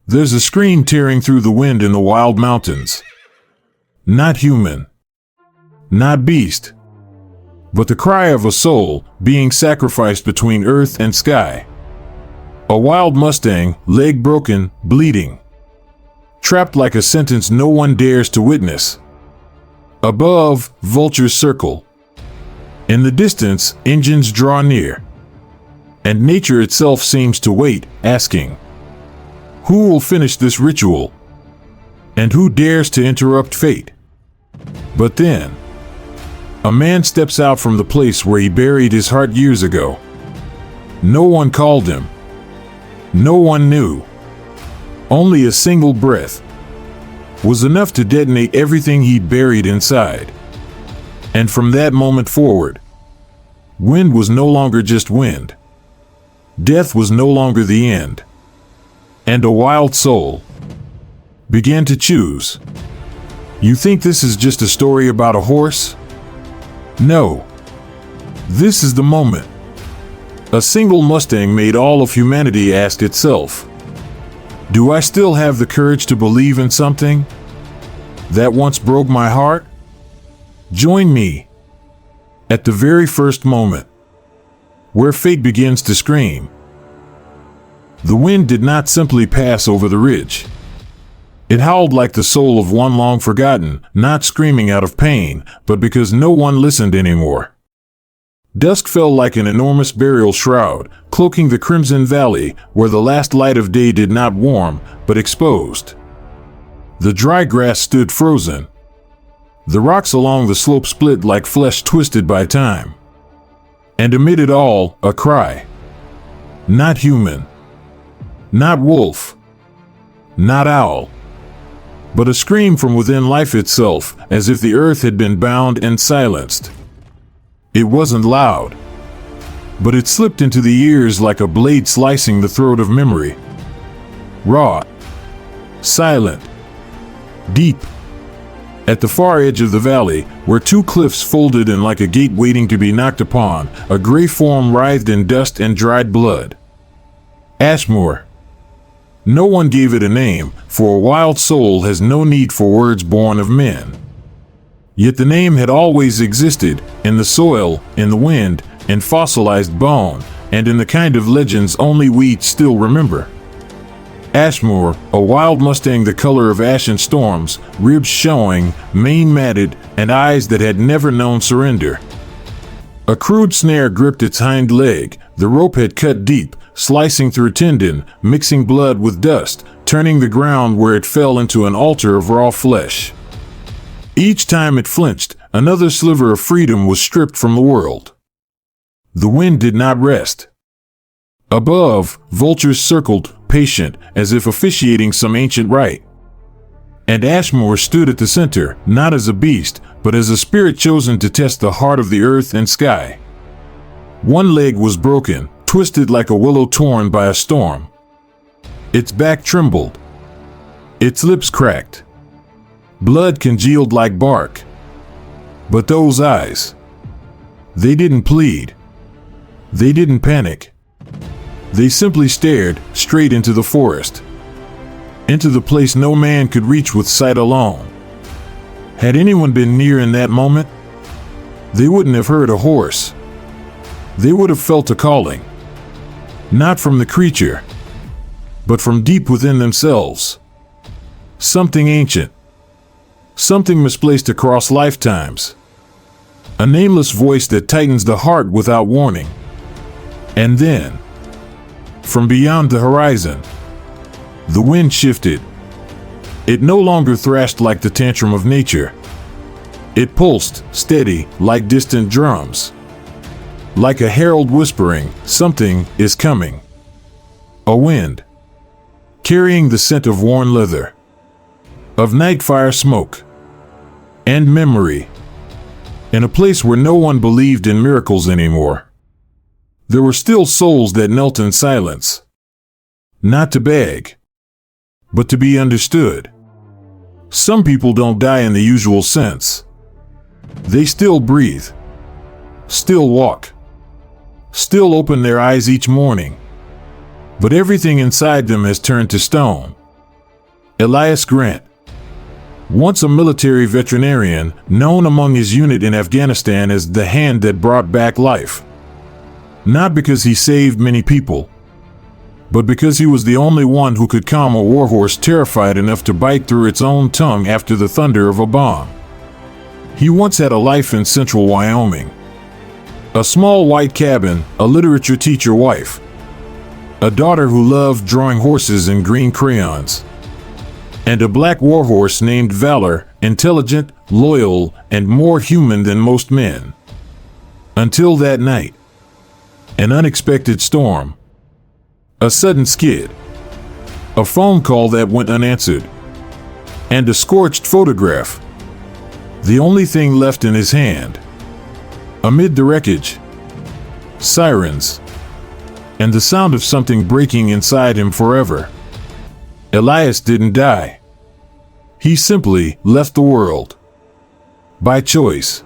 There's a scream tearing through the wind in the wild mountains. Not human. Not beast. But the cry of a soul being sacrificed between earth and sky. A wild Mustang, leg broken, bleeding. Trapped like a sentence no one dares to witness. Above, vultures circle. In the distance, engines draw near. And nature itself seems to wait, asking, who will finish this ritual? And who dares to interrupt fate? But then, a man steps out from the place where he buried his heart years ago. No one called him. No one knew. Only a single breath was enough to detonate everything he'd buried inside. And from that moment forward, wind was no longer just wind. Death was no longer the end. And a wild soul began to choose. You think this is just a story about a horse? No. This is the moment. A single Mustang made all of humanity ask itself, do I still have the courage to believe in something that once broke my heart? Join me at the very first moment where fate begins to scream. The wind did not simply pass over the ridge. It howled like the soul of one long forgotten, not screaming out of pain, but because no one listened anymore. Dusk fell like an enormous burial shroud, cloaking the crimson valley where the last light of day did not warm, but exposed. The dry grass stood frozen. The rocks along the slope split like flesh twisted by time. And amid it all, a cry. Not human. Not wolf. Not owl. But a scream from within life itself, as if the earth had been bound and silenced. It wasn't loud, but it slipped into the ears like a blade slicing the throat of memory. Raw, silent, deep. At the far edge of the valley, where two cliffs folded in like a gate waiting to be knocked upon, a gray form writhed in dust and dried blood. Ashmore. No one gave it a name, for a wild soul has no need for words born of men. Yet the name had always existed, in the soil, in the wind, in fossilized bone, and in the kind of legends only we still remember. Ashmore, a wild Mustang the color of ash and storms, ribs showing, mane matted, and eyes that had never known surrender. A crude snare gripped its hind leg, the rope had cut deep, slicing through tendon, mixing blood with dust, turning the ground where it fell into an altar of raw flesh. Each time it flinched, another sliver of freedom was stripped from the world. The wind did not rest. Above, vultures circled, patient, as if officiating some ancient rite. And Ashmore stood at the center, not as a beast, but as a spirit chosen to test the heart of the earth and sky. One leg was broken, twisted like a willow torn by a storm. Its back trembled. Its lips cracked. Blood congealed like bark. But those eyes, they didn't plead. They didn't panic. They simply stared straight into the forest. Into the place no man could reach with sight alone. Had anyone been near in that moment, they wouldn't have heard a horse. They would have felt a calling. Not from the creature, but from deep within themselves. Something ancient. Something misplaced across lifetimes. A nameless voice that tightens the heart without warning. And then, from beyond the horizon, the wind shifted. It no longer thrashed like the tantrum of nature. It pulsed, steady, like distant drums. Like a herald whispering, something is coming. A wind, carrying the scent of worn leather, of night fire smoke, and memory. In a place where no one believed in miracles anymore, there were still souls that knelt in silence. Not to beg, but to be understood. Some people don't die in the usual sense. They still breathe, still walk, still open their eyes each morning. But everything inside them has turned to stone. Elias Grant. Once a military veterinarian, known among his unit in Afghanistan as the hand that brought back life. Not because he saved many people, but because he was the only one who could calm a warhorse terrified enough to bite through its own tongue after the thunder of a bomb. He once had a life in central Wyoming. A small white cabin, a literature teacher wife, a daughter who loved drawing horses in green crayons, and a black warhorse named Valor, intelligent, loyal, and more human than most men. Until that night. An unexpected storm. A sudden skid. A phone call that went unanswered. And a scorched photograph. The only thing left in his hand. Amid the wreckage. Sirens. And the sound of something breaking inside him forever. Elias didn't die. He simply left the world. By choice.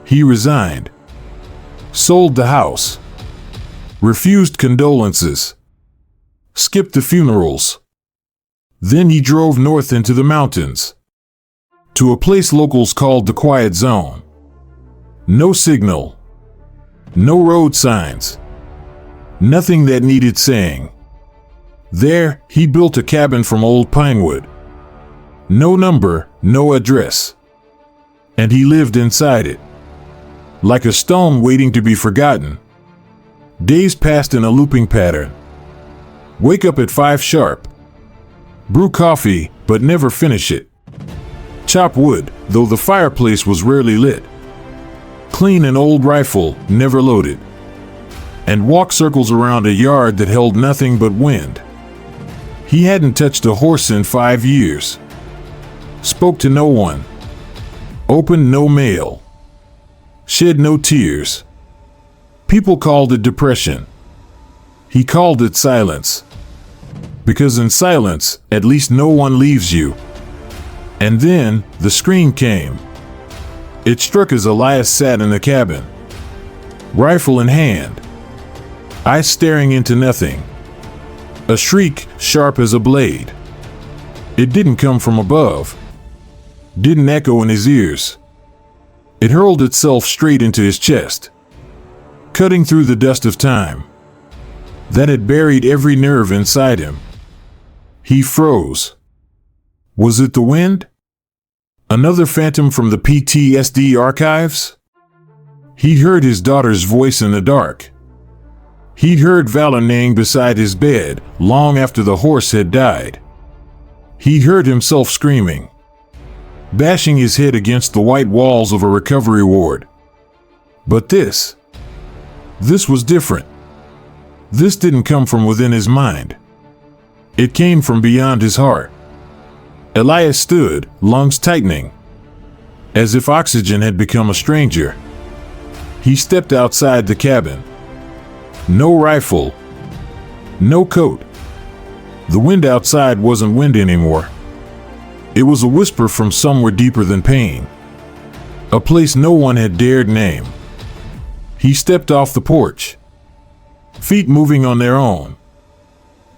He resigned. Sold the house. Refused condolences. Skipped the funerals. Then he drove north into the mountains. To a place locals called the Quiet Zone. No signal. No road signs. Nothing that needed saying. There, he built a cabin from old pinewood. No number, no address. And he lived inside it. Like a stone waiting to be forgotten. Days passed in a looping pattern. Wake up at 5 sharp. Brew coffee, but never finish it. Chop wood, though the fireplace was rarely lit. Clean an old rifle, never loaded. And walk circles around a yard that held nothing but wind. He hadn't touched a horse in 5 years. Spoke to no one. Opened no mail. Shed no tears. People called it depression. He called it silence. Because in silence, at least no one leaves you. And then, the scream came. It struck as Elias sat in the cabin. Rifle in hand. Eyes staring into nothing. A shriek sharp as a blade. It didn't come from above. Didn't echo in his ears. It hurled itself straight into his chest. Cutting through the dust of time. That had buried every nerve inside him. He froze. Was it the wind? Another phantom from the PTSD archives? He'd heard his daughter's voice in the dark. He'd heard Valor neighing beside his bed, long after the horse had died. He'd heard himself screaming, bashing his head against the white walls of a recovery ward. But this was different. This didn't come from within his mind. It came from beyond his heart. Elias stood, lungs tightening, as if oxygen had become a stranger. He stepped outside the cabin. No rifle. No coat. The wind outside wasn't wind anymore. It was a whisper from somewhere deeper than pain. A place no one had dared name. He stepped off the porch. Feet moving on their own.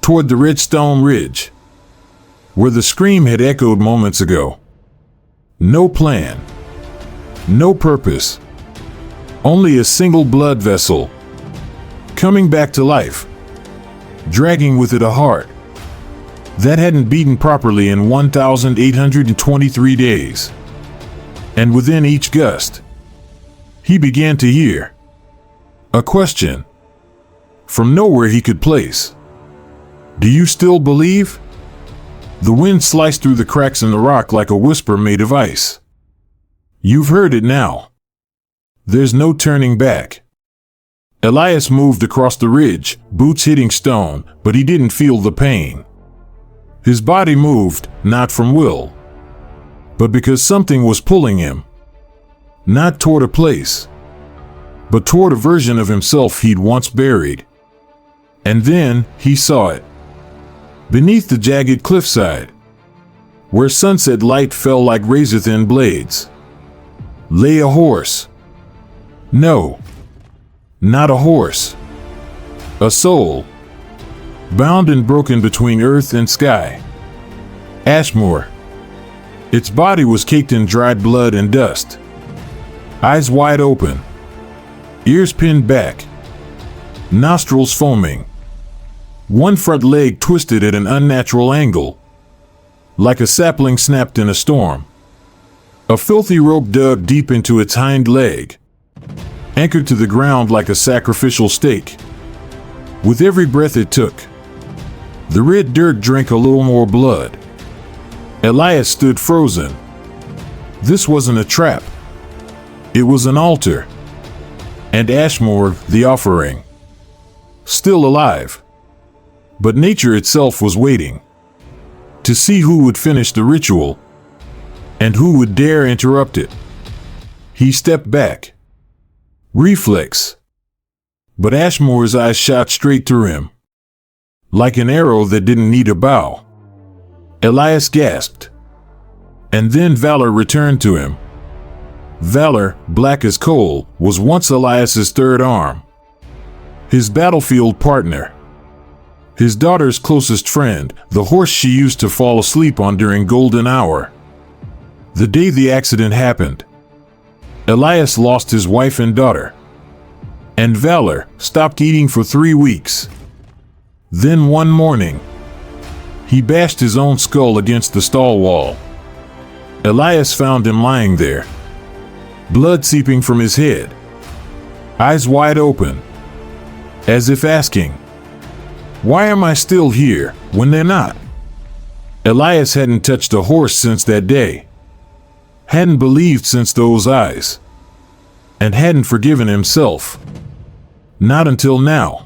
Toward the Redstone Ridge. Where the scream had echoed moments ago. No plan. No purpose. Only a single blood vessel. Coming back to life. Dragging with it a heart that hadn't beaten properly in 1,823 days. And within each gust, he began to hear a question from nowhere he could place. Do you still believe? The wind sliced through the cracks in the rock like a whisper made of ice. You've heard it now. There's no turning back. Elias moved across the ridge, boots hitting stone, but he didn't feel the pain. His body moved, not from will, but because something was pulling him. Not toward a place, but toward a version of himself he'd once buried. And then, he saw it. Beneath the jagged cliffside, where sunset light fell like razor-thin blades, lay a horse. No. Not a horse. A soul. Bound and broken between earth and sky. Ashmore. Its body was caked in dried blood and dust. Eyes wide open. Ears pinned back. Nostrils foaming. One front leg twisted at an unnatural angle, like a sapling snapped in a storm. A filthy rope dug deep into its hind leg, anchored to the ground like a sacrificial stake. With every breath it took, the red dirt drank a little more blood. Elias stood frozen. This wasn't a trap. It was an altar. And Ashmore, the offering. Still alive. But nature itself was waiting to see who would finish the ritual and who would dare interrupt it. He stepped back. Reflex. But Ashmore's eyes shot straight through him, like an arrow that didn't need a bow. Elias gasped. And then Valor returned to him. Valor, black as coal, was once Elias's third arm, his battlefield partner, his daughter's closest friend, the horse she used to fall asleep on during golden hour. The day the accident happened, Elias lost his wife and daughter, and Valor stopped eating for 3 weeks. Then one morning, he bashed his own skull against the stall wall. Elias found him lying there, blood seeping from his head, eyes wide open, as if asking, "Why am I still here when they're not?" Elias hadn't touched a horse since that day, hadn't believed since those eyes, and hadn't forgiven himself. Not until now.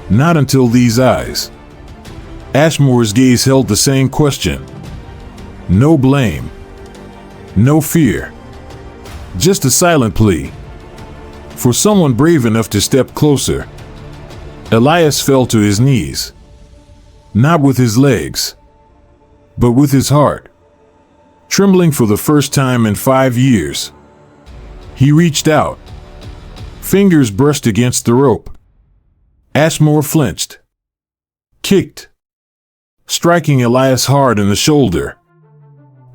Not until these eyes. Ashmore's gaze held the same question. No blame. No fear. Just a silent plea for someone brave enough to step closer. Elias fell to his knees, not with his legs, but with his heart, trembling for the first time in 5 years. He reached out. Fingers brushed against the rope. Ashmore flinched, kicked, striking Elias hard in the shoulder.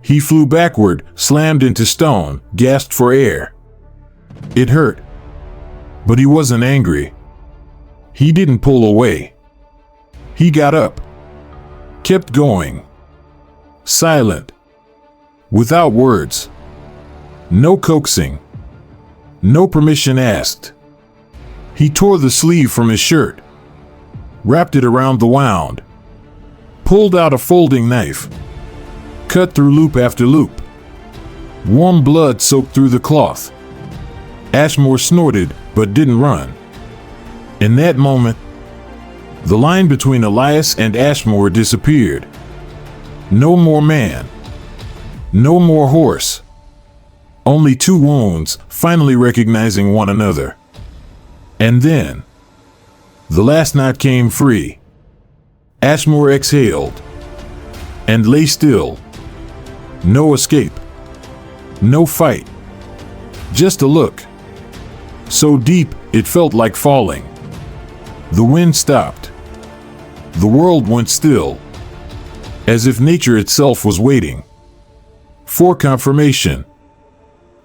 He flew backward, slammed into stone, gasped for air. It hurt, but he wasn't angry. He didn't pull away. He got up, kept going, silent, without words. No coaxing, no permission asked. He tore the sleeve from his shirt, wrapped it around the wound, pulled out a folding knife, cut through loop after loop. Warm blood soaked through the cloth. Ashmore snorted, but didn't run. In that moment, the line between Elias and Ashmore disappeared. No more man. No more horse. Only two wounds, finally recognizing one another. And then, the last knot came free. Ashmore exhaled and lay still. No escape. No fight. Just a look. So deep, it felt like falling. The wind stopped. The world went still, as if nature itself was waiting for confirmation.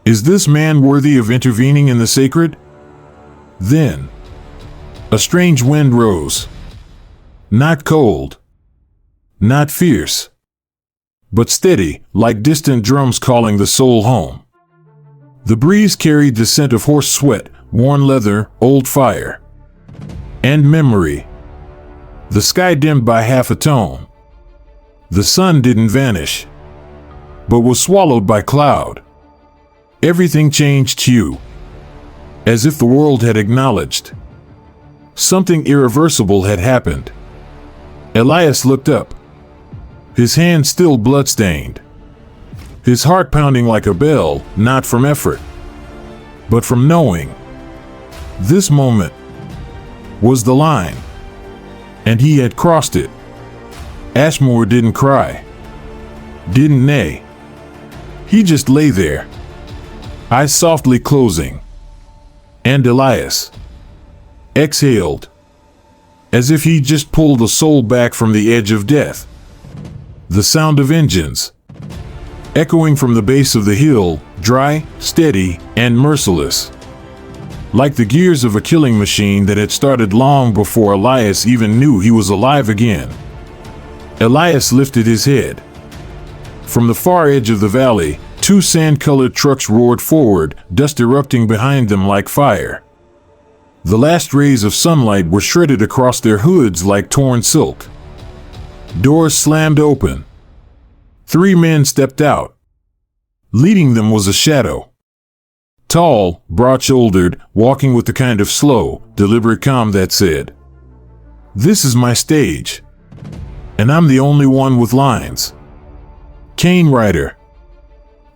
Is this man worthy of intervening in the sacred? Then, a strange wind rose. Not cold, not fierce, but steady, like distant drums calling the soul home. The breeze carried the scent of horse sweat, worn leather, old fire, and memory. The sky dimmed by half a tone. The sun didn't vanish, but was swallowed by cloud. Everything changed hue, as if the world had acknowledged something irreversible had happened. Elias looked up, his hand still bloodstained, his heart pounding like a bell, not from effort, but from knowing. This moment was the line, and he had crossed it. Ashmore didn't cry, didn't neigh. He just lay there, eyes softly closing. And Elias exhaled, as if he just pulled the soul back from the edge of death. The sound of engines, echoing from the base of the hill, dry, steady, and merciless. Like the gears of a killing machine that had started long before Elias even knew he was alive again. Elias lifted his head. From the far edge of the valley, two sand-colored trucks roared forward, dust erupting behind them like fire. The last rays of sunlight were shredded across their hoods like torn silk. Doors slammed open. 3 men stepped out. Leading them was a shadow. Tall, broad-shouldered, walking with the kind of slow, deliberate calm that said, "This is my stage. And I'm the only one with lines." Cain Rider,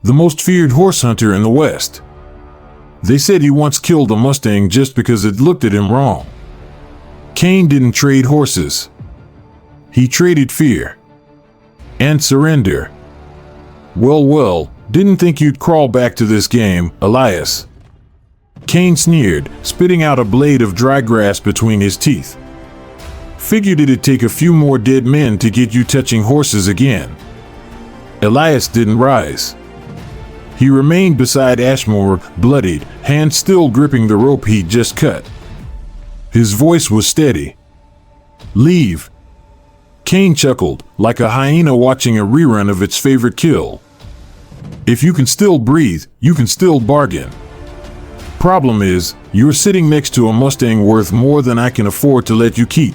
the most feared horse hunter in the West. They said he once killed a Mustang just because it looked at him wrong. Cain didn't trade horses. He traded fear. And surrender. Well, didn't think you'd crawl back to this game, Elias. Cain sneered, spitting out a blade of dry grass between his teeth. Figured it'd take a few more dead men to get you touching horses again. Elias didn't rise. He remained beside Ashmore, bloodied, hands still gripping the rope he'd just cut. His voice was steady. "Leave." Cain chuckled, like a hyena watching a rerun of its favorite kill. "If you can still breathe, you can still bargain. Problem is, you're sitting next to a Mustang worth more than I can afford to let you keep."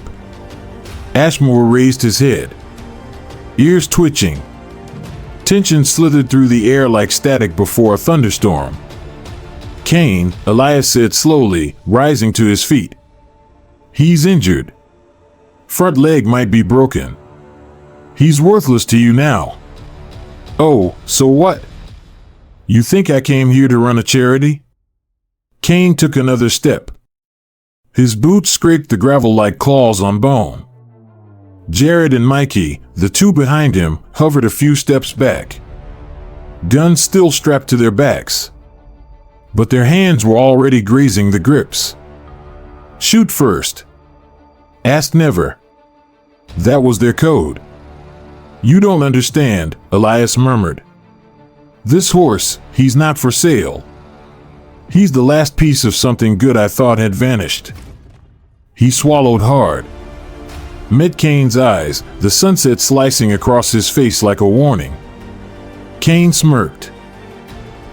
Ashmore raised his head. Ears twitching. Tension slithered through the air like static before a thunderstorm. "Cain," Elias said slowly, rising to his feet. "He's injured. Front leg might be broken. He's worthless to you now." "Oh, so what? You think I came here to run a charity?" Cain took another step. His boots scraped the gravel like claws on bone. Jared and Mikey, the two behind him, hovered a few steps back. Guns still strapped to their backs. But their hands were already grazing the grips. "Shoot first. Ask never." That was their code. "You don't understand," Elias murmured. "This horse, he's not for sale. He's the last piece of something good I thought had vanished." He swallowed hard. Met Cain's eyes, the sunset slicing across his face like a warning. Cain smirked.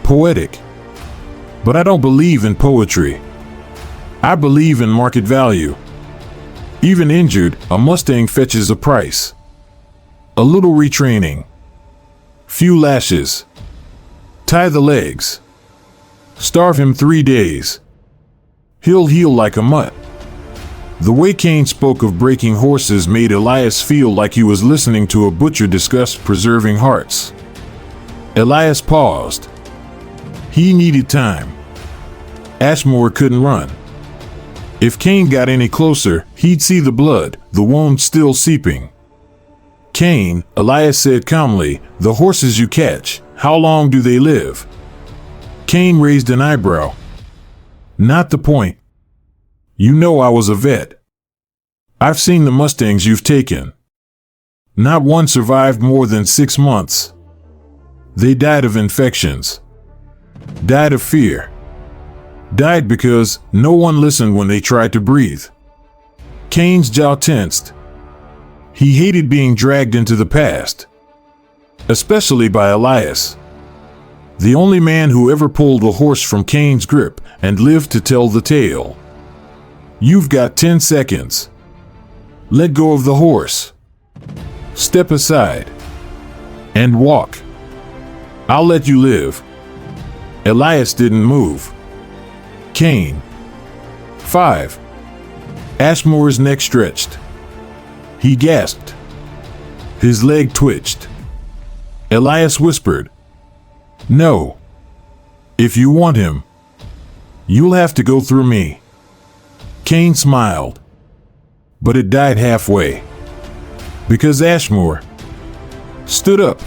"Poetic. But I don't believe in poetry. I believe in market value. Even injured, a Mustang fetches a price. A little retraining. Few lashes. Tie the legs. Starve him 3 days. He'll heal like a mutt." The way Cain spoke of breaking horses made Elias feel like he was listening to a butcher discuss preserving hearts. Elias paused. He needed time. Ashmore couldn't run. If Cain got any closer, he'd see the blood, the wound still seeping. "Cain," Elias said calmly, "the horses you catch, how long do they live?" Cain raised an eyebrow. "Not the point. You know I was a vet. I've seen the Mustangs you've taken. Not one survived more than 6 months. They died of infections. Died of fear. Died because no one listened when they tried to breathe." Cain's jaw tensed. He hated being dragged into the past. Especially by Elias. The only man who ever pulled a horse from Cain's grip and lived to tell the tale. "You've got 10 seconds. Let go of the horse. Step aside. And walk. I'll let you live." Elias didn't move. "Cain." 5. Ashmore's neck stretched. He gasped. His leg twitched. Elias whispered, "No. If you want him, you'll have to go through me." Cain smiled. But it died halfway. Because Ashmore stood up.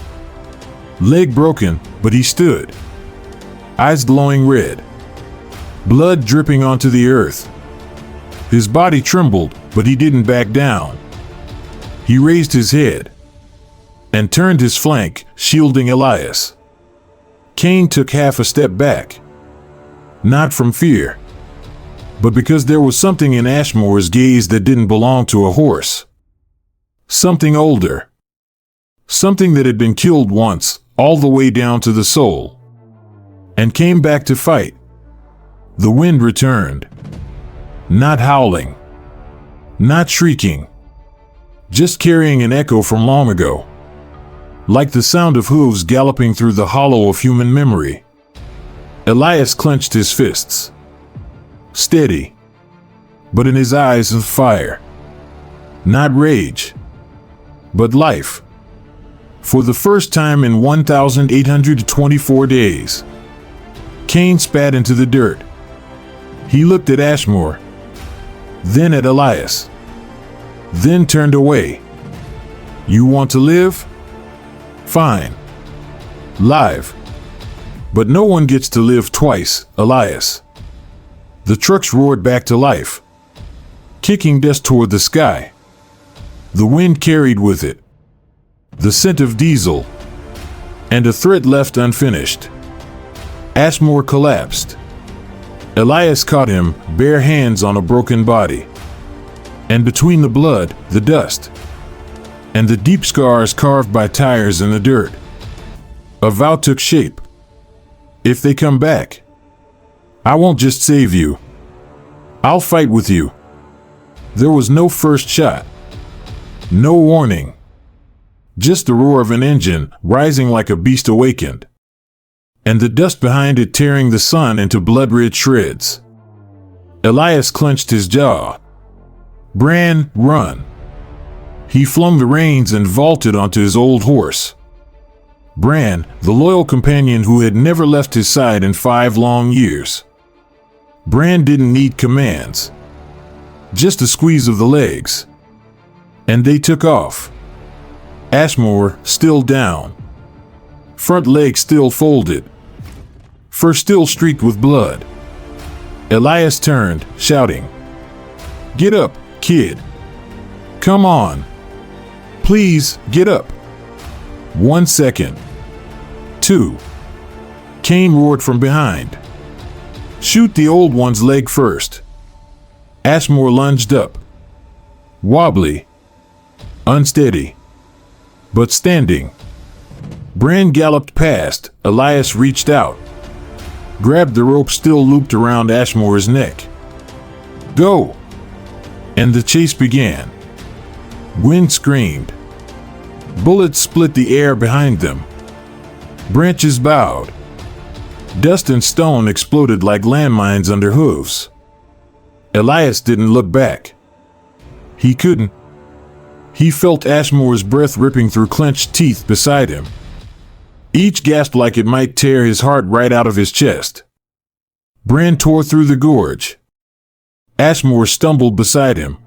Leg broken, but he stood. Eyes glowing red. Blood dripping onto the earth. His body trembled, but he didn't back down. He raised his head. and turned his flank, shielding Elias. Cain took half a step back. Not from fear, but because there was something in Ashmore's gaze that didn't belong to a horse. Something older. Something that had been killed once, all the way down to the soul, and came back to fight. The wind returned. Not howling. Not shrieking. Just carrying an echo from long ago. Like the sound of hooves galloping through the hollow of human memory. Elias clenched his fists. Steady. But in his eyes was fire. Not rage. But life. For the first time in 1,824 days. Cain spat into the dirt. He looked at Ashmore. Then at Elias. Then turned away. You want to live? Fine. Live. But no one gets to live twice, Elias. The trucks roared back to life, kicking dust toward the sky. The wind carried with it the scent of diesel, and a threat left unfinished. Ashmore collapsed. Elias caught him, bare hands on a broken body. And between the blood, the dust, and the deep scars carved by tires in the dirt, a vow took shape. If they come back, I won't just save you. I'll fight with you. There was no first shot. No warning. Just the roar of an engine rising like a beast awakened. And the dust behind it tearing the sun into blood-red shreds. Elias clenched his jaw. Bran, run. He flung the reins and vaulted onto his old horse. Bran, the loyal companion who had never left his side in 5 long years. Bran didn't need commands. Just a squeeze of the legs. And they took off. Ashmore still down. Front leg still folded. Fur still streaked with blood. Elias turned, shouting, "Get up, kid. Come on. Please, get up." 1 second. 2. Cain roared from behind. "Shoot the old one's leg first." Ashmore lunged up. Wobbly. Unsteady. But standing. Bran galloped past. Elias reached out. Grabbed the rope still looped around Ashmore's neck. "Go!" And the chase began. Wind screamed. Bullets split the air behind them. Branches bowed. Dust and stone exploded like landmines under hooves. Elias didn't look back. He couldn't. He felt Ashmore's breath ripping through clenched teeth beside him. Each gasped like it might tear his heart right out of his chest. Bran tore through the gorge. Ashmore stumbled beside him.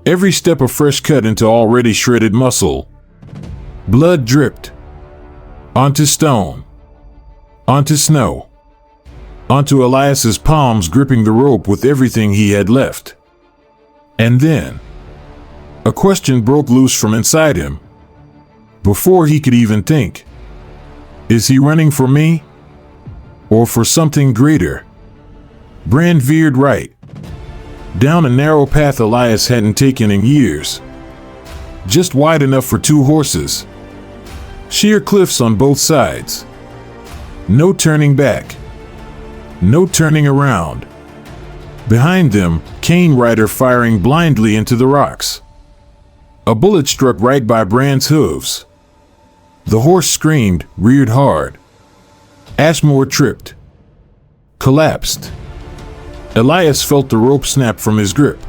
Every step a fresh cut into already shredded muscle. Blood dripped. Onto stone. Onto snow. Onto Elias's palms gripping the rope with everything he had left. And then a question broke loose from inside him. Before he could even think. Is he running for me? Or for something greater? Bran veered right. Down a narrow path Elias hadn't taken in years. Just wide enough for 2 horses. Sheer cliffs on both sides. No turning back. No turning around. Behind them, Cain Rider firing blindly into the rocks. A bullet struck right by Bran's hooves. The horse screamed, reared hard. Ashmore tripped. Collapsed. Elias felt the rope snap from his grip.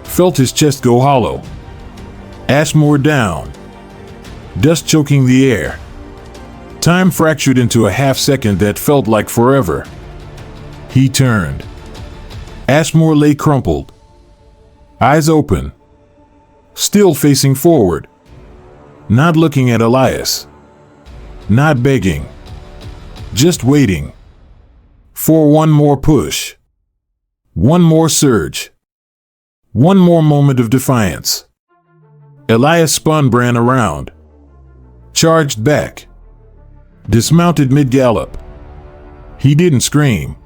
Felt his chest go hollow. Ashmore down. Dust choking the air. Time fractured into a half-second that felt like forever. He turned. Ashmore lay crumpled. Eyes open. Still facing forward. Not looking at Elias. Not begging. Just waiting. For one more push. One more surge. One more moment of defiance. Elias spun Bran around. charged back, dismounted mid-gallop. He didn't scream,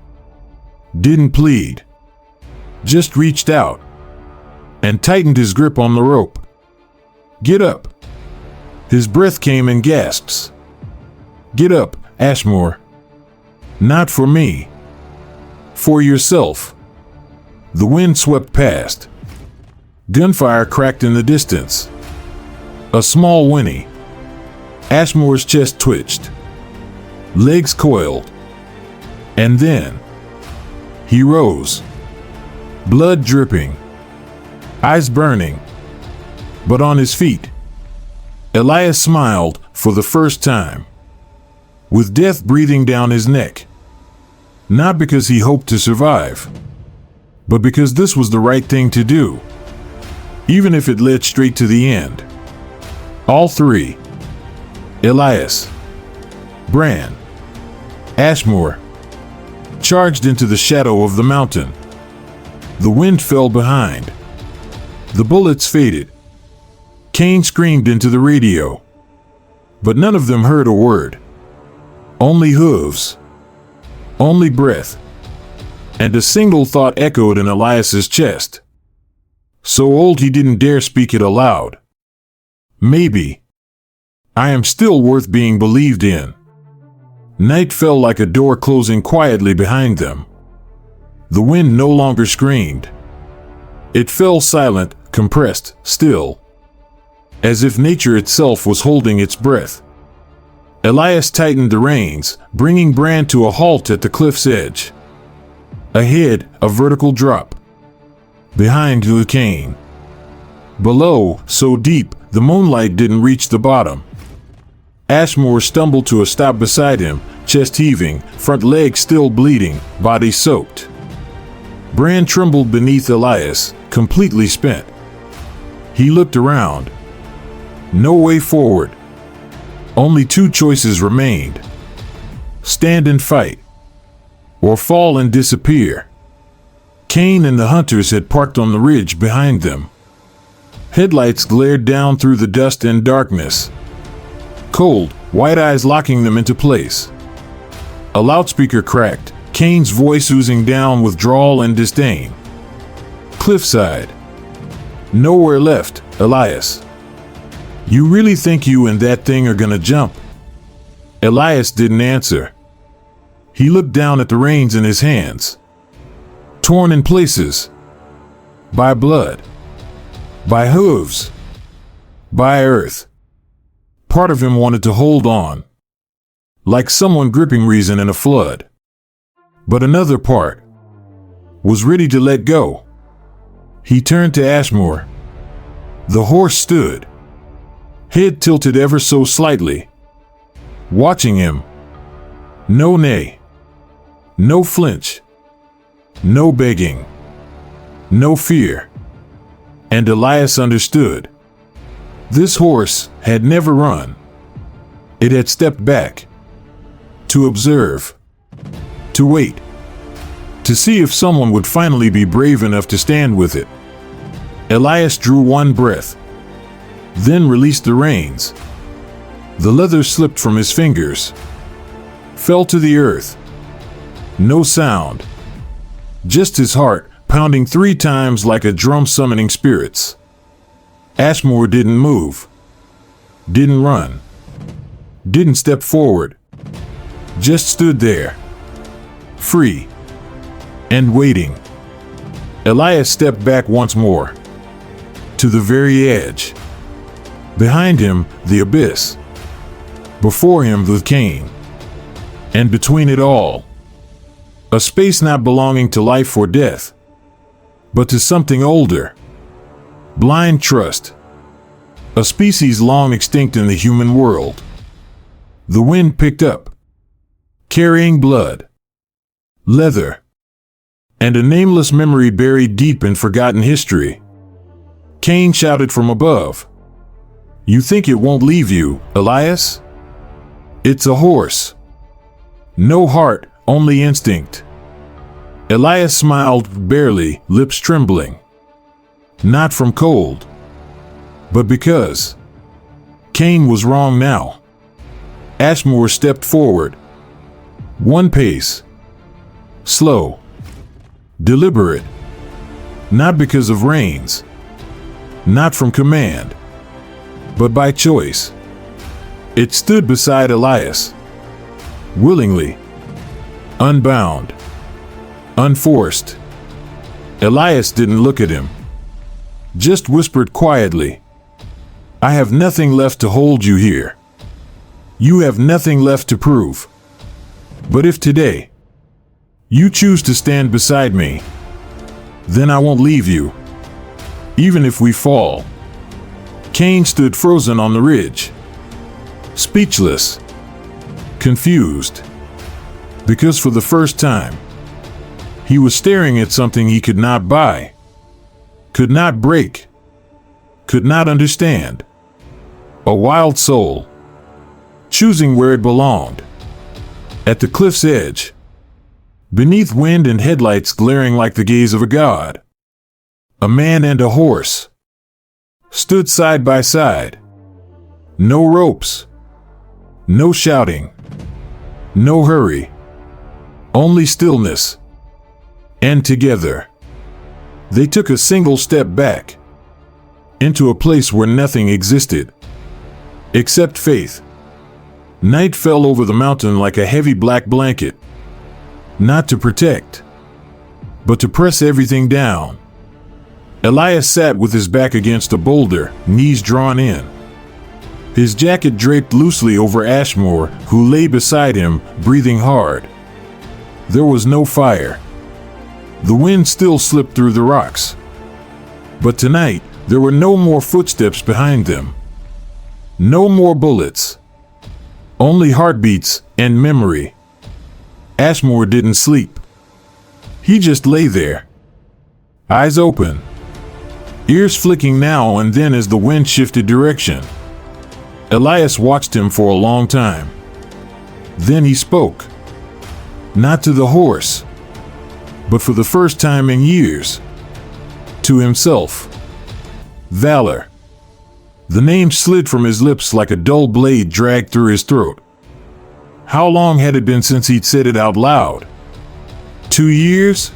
didn't plead, just reached out and tightened his grip on the rope. "Get up." His breath came in gasps. "Get up, Ashmore. Not for me. For yourself." The wind swept past. Gunfire cracked in the distance. A small whinny. Ashmore's chest twitched. Legs coiled. And then he rose. Blood dripping. Eyes burning. But on his feet. Elias smiled for the first time, with death breathing down his neck. Not because he hoped to survive, but because this was the right thing to do, even if it led straight to the end. All three, Elias, Bran, Ashmore, charged into the shadow of the mountain. The wind fell behind. The bullets faded. Cain screamed into the radio, but none of them heard a word. Only hooves, only breath, and a single thought echoed in Elias's chest. So old he didn't dare speak it aloud. Maybe I am still worth being believed in. Night fell like a door closing quietly behind them. The wind no longer screamed. It fell silent, compressed, still, as if nature itself was holding its breath. Elias tightened the reins, bringing Bran to a halt at the cliff's edge. Ahead, a vertical drop. Behind, Cain. Below, so deep, the moonlight didn't reach the bottom. Ashmore stumbled to a stop beside him, chest heaving, front leg still bleeding, body soaked. Bran trembled beneath Elias, completely spent. He looked around. No way forward. Only two choices remained. Stand and fight, or fall and disappear. Cain and the hunters had parked on the ridge behind them. Headlights glared down through the dust and darkness. Cold, white eyes locking them into place. A loudspeaker cracked, Cain's voice oozing down withdrawal and disdain. Cliffside. Nowhere left, Elias. You really think you and that thing are gonna jump? Elias didn't answer. He looked down at the reins in his hands. Torn in places. By blood. By hooves. By earth. Part of him wanted to hold on, like someone gripping reason in a flood. But another part was ready to let go. He turned to Ashmore. The horse stood, head tilted ever so slightly, watching him. No neigh, no flinch, no begging, no fear. And Elias understood. This horse had never run. It had stepped back, to observe, to wait, to see if someone would finally be brave enough to stand with it. Elias drew one breath, then released the reins. The leather slipped from his fingers, fell to the earth. No sound, just his heart pounding 3 times like a drum summoning spirits. Ashmore didn't move, didn't run, didn't step forward, just stood there, free, and waiting. Elias stepped back once more, to the very edge. Behind him, the abyss. Before him, the Cain. And between it all, a space not belonging to life or death, but to something older. Blind trust. A species long extinct in the human world. The wind picked up, carrying blood, leather, and a nameless memory buried deep in forgotten history. Cain shouted from above. You think it won't leave you, Elias? It's a horse. No heart, only instinct. Elias smiled barely, lips trembling. Not from cold, but because Cain was wrong now. Ashmore stepped forward. One pace. Slow. Deliberate. Not because of reins. Not from command. But by choice. It stood beside Elias. Willingly. Unbound. Unforced. Elias didn't look at him. Just whispered quietly, "I have nothing left to hold you here. You have nothing left to prove. But if today you choose to stand beside me, then I won't leave you, even if we fall." Cain stood frozen on the ridge, speechless, confused, because for the first time, he was staring at something he could not buy, could not break, could not understand. A wild soul, choosing where it belonged. At the cliff's edge, beneath wind and headlights glaring like the gaze of a god. A man and a horse stood side by side. No ropes, no shouting, no hurry, only stillness. And together, they took a single step back into a place where nothing existed except faith. Night fell over the mountain like a heavy black blanket, not to protect, but to press everything down. Elias sat with his back against a boulder, knees drawn in. His jacket draped loosely over Ashmore, who lay beside him, breathing hard. There was no fire. The wind still slipped through the rocks. But tonight, there were no more footsteps behind them. No more bullets. Only heartbeats and memory. Ashmore didn't sleep. He just lay there, eyes open, ears flicking now and then as the wind shifted direction. Elias watched him for a long time. Then he spoke. Not to the horse, but for the first time in years, to himself. Valor. The name slid from his lips like a dull blade dragged through his throat. How long had it been since he'd said it out loud? 2 years?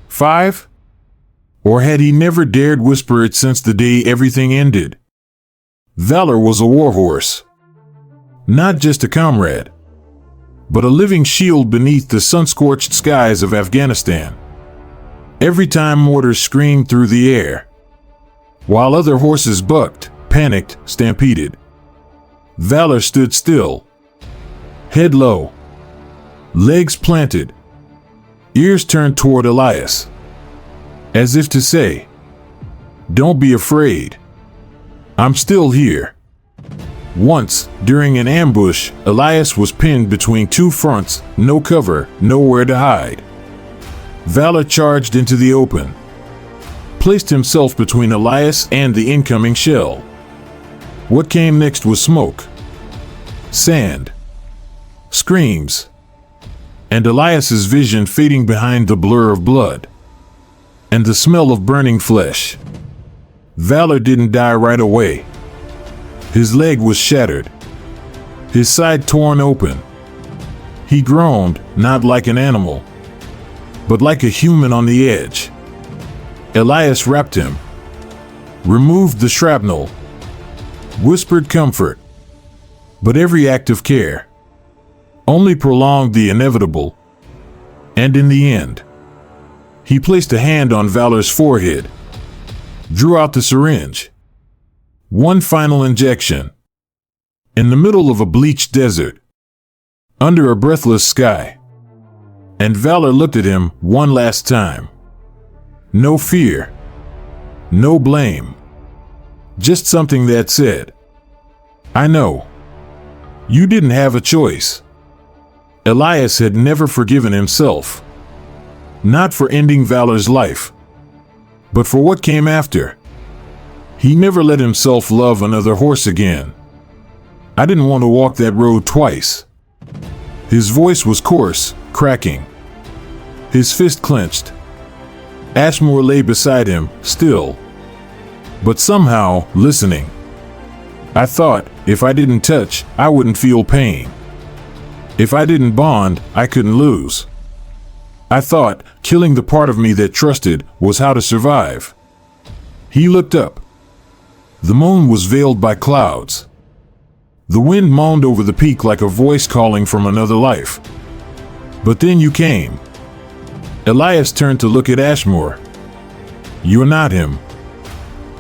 5? Or had he never dared whisper it since the day everything ended? Valor was a warhorse. Not just a comrade, but a living shield beneath the sun-scorched skies of Afghanistan. Every time mortars screamed through the air, while other horses bucked, panicked, stampeded, Valor stood still, head low, legs planted, ears turned toward Elias, as if to say, "Don't be afraid. I'm still here." Once, during an ambush, Elias was pinned between two fronts, no cover, nowhere to hide. Valor charged into the open, placed himself between Elias and the incoming shell. What came next was smoke, sand, screams, and Elias's vision fading behind the blur of blood, and the smell of burning flesh. Valor didn't die right away. His leg was shattered, his side torn open. He groaned, not like an animal, but like a human on the edge. Elias wrapped him, removed the shrapnel, whispered comfort, but every act of care only prolonged the inevitable. And in the end, he placed a hand on Valor's forehead, drew out the syringe. One final injection. In the middle of a bleached desert, under a breathless sky. And Valor looked at him one last time. No fear, no blame, just something that said, "I know. You didn't have a choice." Elias had never forgiven himself. Not for ending Valor's life, but for what came after. He never let himself love another horse again. "I didn't want to walk that road twice." His voice was coarse, cracking. His fist clenched. Ashmore lay beside him, still, but somehow listening. "I thought," If I didn't touch, I wouldn't feel pain. If I didn't bond, I couldn't lose. I thought killing the part of me that trusted was how to survive. He looked up. The moon was veiled by clouds. The wind moaned over the peak like a voice calling from another life. But then you came. Elias turned to look at Ashmore. You're not him.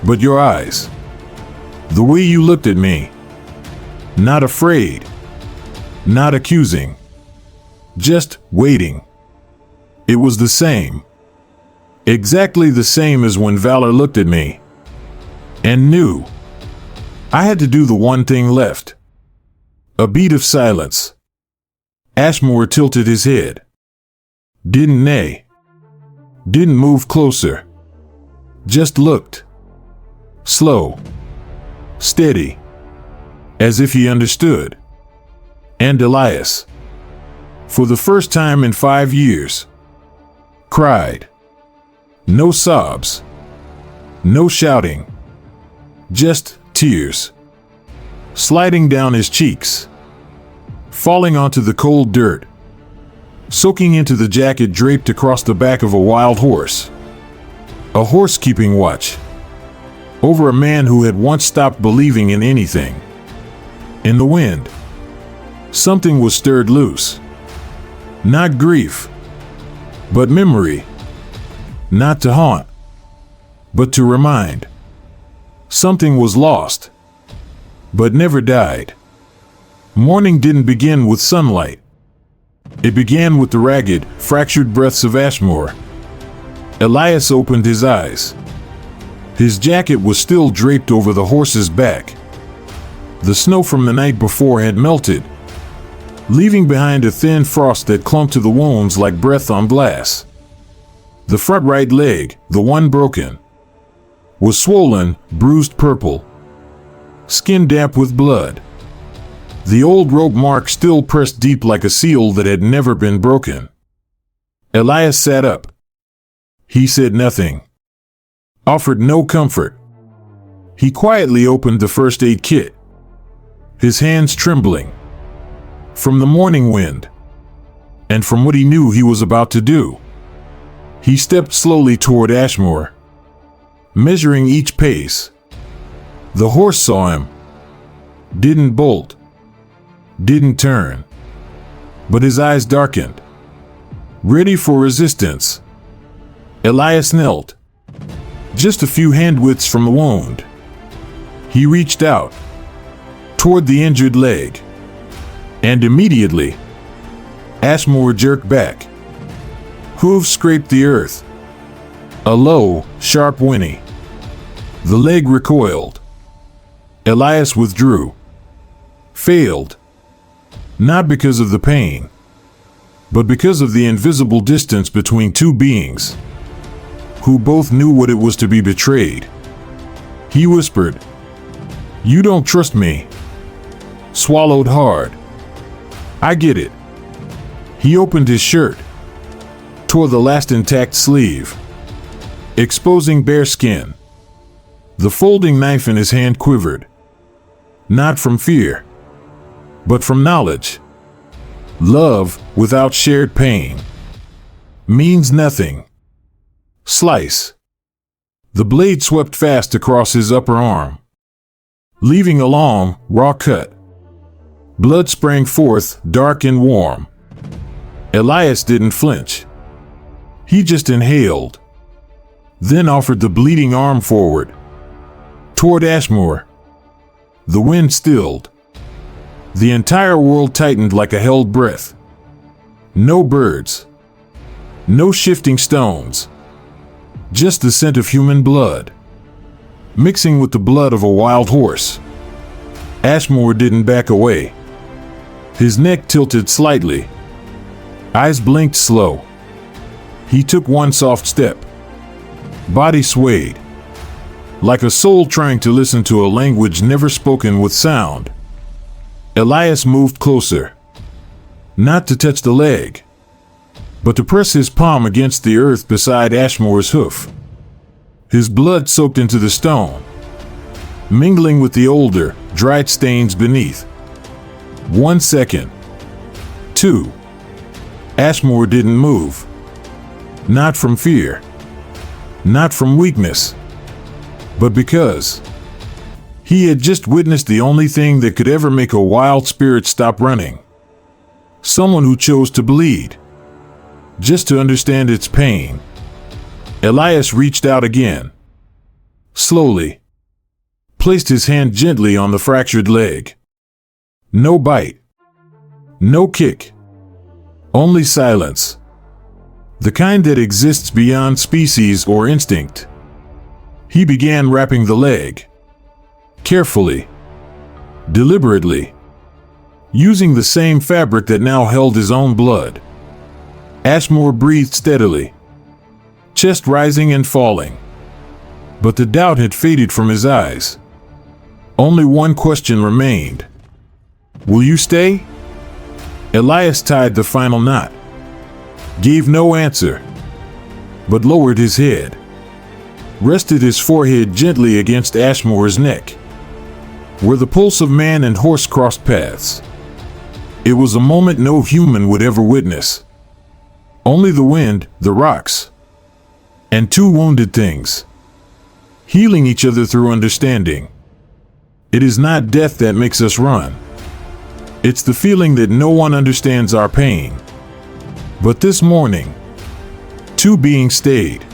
But your eyes. The way you looked at me. Not afraid. Not accusing. Just waiting. It was the same. Exactly the same as when Valor looked at me. And knew. I had to do the one thing left. A beat of silence. Ashmore tilted his head. Didn't neigh. Didn't move closer. Just looked. Slow. Steady. As if he understood. And Elias, for the first time in 5 years, cried. No sobs. No shouting. Just tears. Sliding down his cheeks. Falling onto the cold dirt. Soaking into the jacket draped across the back of a wild horse. A horse keeping watch. Over a man who had once stopped believing in anything. In the wind. Something was stirred loose. Not grief. But memory. Not to haunt. But to remind. Something was lost. But never died. Morning didn't begin with sunlight. It began with the ragged, fractured breaths of Ashmore. Elias opened his eyes. His jacket was still draped over the horse's back. The snow from the night before had melted, leaving behind a thin frost that clung to the wounds like breath on glass. The front right leg, the one broken, was swollen, bruised purple, skin damp with blood. The old rope mark still pressed deep like a seal that had never been broken. Elias sat up. He said nothing. Offered no comfort. He quietly opened the first aid kit, his hands trembling. From the morning wind, and from what he knew he was about to do. He stepped slowly toward Ashmore, measuring each pace. The horse saw him. Didn't bolt. Didn't turn. But his eyes darkened, ready for resistance. Elias knelt, just a few hand widths from the wound. He reached out, toward the injured leg. And immediately, Ashmore jerked back. Hooves scraped the earth. A low, sharp whinny. The leg recoiled. Elias withdrew. Failed. Not because of the pain, but because of the invisible distance between two beings who both knew what it was to be betrayed. He whispered, "You don't trust me." Swallowed hard. "I get it." He opened his shirt, tore the last intact sleeve, exposing bare skin. The folding knife in his hand quivered. Not from fear, but from knowledge. Love without shared pain means nothing. Slice. The blade swept fast across his upper arm, leaving a long, raw cut. Blood sprang forth, dark and warm. Elias didn't flinch. He just inhaled, then offered the bleeding arm forward, toward Ashmore. The wind stilled. The entire world tightened like a held breath. No birds. No shifting stones. Just the scent of human blood, mixing with the blood of a wild horse. Ashmore didn't back away. His neck tilted slightly. Eyes blinked slow. He took one soft step. Body swayed, like a soul trying to listen to a language never spoken with sound. Elias moved closer, not to touch the leg, but to press his palm against the earth beside Ashmore's hoof. His blood soaked into the stone, mingling with the older, dried stains beneath. 1 second. 2. Ashmore didn't move. Not from fear. Not from weakness. But because he had just witnessed the only thing that could ever make a wild spirit stop running. Someone who chose to bleed. Just to understand its pain. Elias reached out again. Slowly. Placed his hand gently on the fractured leg. No bite. No kick. Only silence. The kind that exists beyond species or instinct. He began wrapping the leg. Carefully. Deliberately. Using the same fabric that now held his own blood. Ashmore breathed steadily. Chest rising and falling. But the doubt had faded from his eyes. Only one question remained. Will you stay? Elias tied the final knot. Gave no answer. But lowered his head. Rested his forehead gently against Ashmore's neck. Where the pulse of man and horse crossed paths. It was a moment no human would ever witness. Only the wind, the rocks. And two wounded things. Healing each other through understanding. It is not death that makes us run. It's the feeling that no one understands our pain. But this morning, two beings stayed.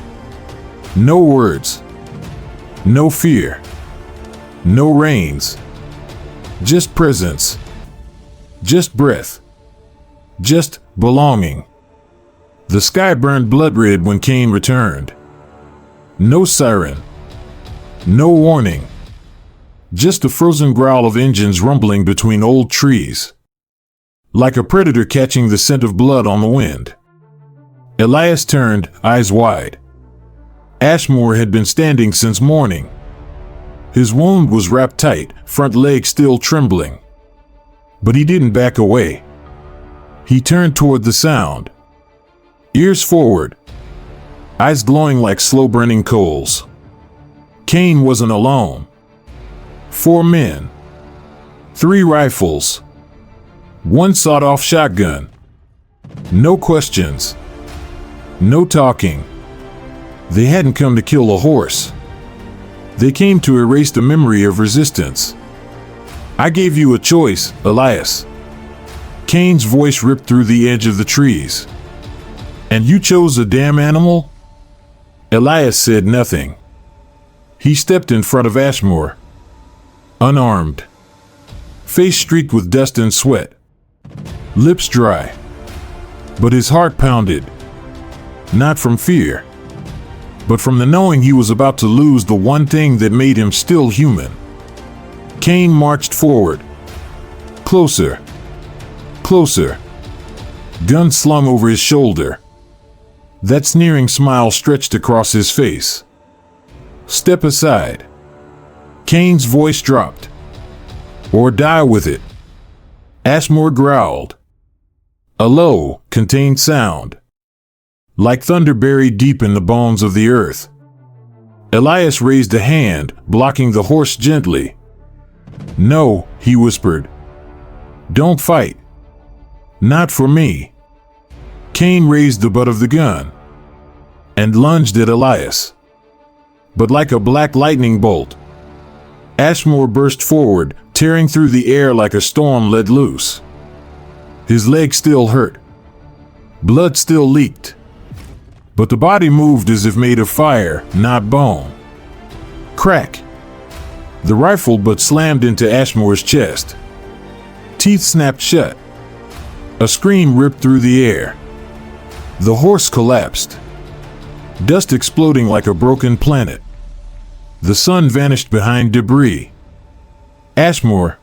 No words. No fear. No reins. Just presence. Just breath. Just belonging. The sky burned blood red when Cain returned. No siren. No warning. Just the frozen growl of engines rumbling between old trees. Like a predator catching the scent of blood on the wind. Elias turned, eyes wide. Ashmore had been standing since morning. His wound was wrapped tight, front leg still trembling. But he didn't back away. He turned toward the sound. Ears forward. Eyes glowing like slow-burning coals. Cain wasn't alone. 4 men. 3 rifles. 1 sawed-off shotgun. No questions. No talking. They hadn't come to kill a horse. They came to erase the memory of resistance. I gave you a choice, Elias. Cain's voice ripped through the edge of the trees. And you chose a damn animal? Elias said nothing. He stepped in front of Ashmore. Unarmed. Face streaked with dust and sweat. Lips dry. But his heart pounded. Not from fear. But from the knowing he was about to lose the one thing that made him still human. Cain marched forward. Closer. Closer. Gun slung over his shoulder. That sneering smile stretched across his face. Step aside. Cain's voice dropped. Or die with it. Ashmore growled. A low, contained sound. Like thunder buried deep in the bones of the earth. Elias raised a hand, blocking the horse gently. No, he whispered. Don't fight. Not for me. Cain raised the butt of the gun. And lunged at Elias. But like a black lightning bolt, Ashmore burst forward, tearing through the air like a storm let loose. His leg still hurt. Blood still leaked. But the body moved as if made of fire, not bone. Crack. The rifle butt slammed into Ashmore's chest. Teeth snapped shut. A scream ripped through the air. The horse collapsed. Dust exploding like a broken planet. The sun vanished behind debris. Ashmore.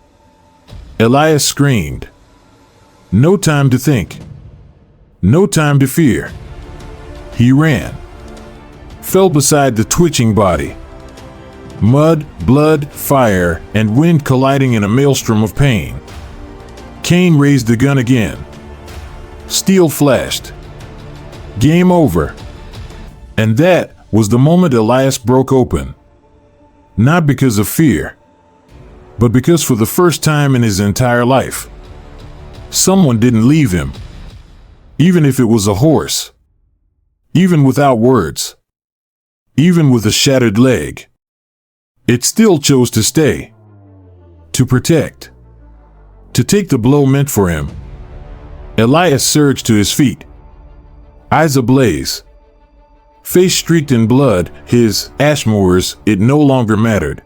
Elias screamed. No time to think. No time to fear. He ran. Fell beside the twitching body. Mud, blood, fire, and wind colliding in a maelstrom of pain. Cain raised the gun again. Steel flashed. Game over. And that was the moment Elias broke open. Not because of fear. but because for the first time in his entire life, someone didn't leave him. Even if it was a horse. Even without words. Even with a shattered leg. It still chose to stay. To protect. To take the blow meant for him. Elias surged to his feet. Eyes ablaze. Face streaked in blood, his, Ashmore's, it no longer mattered.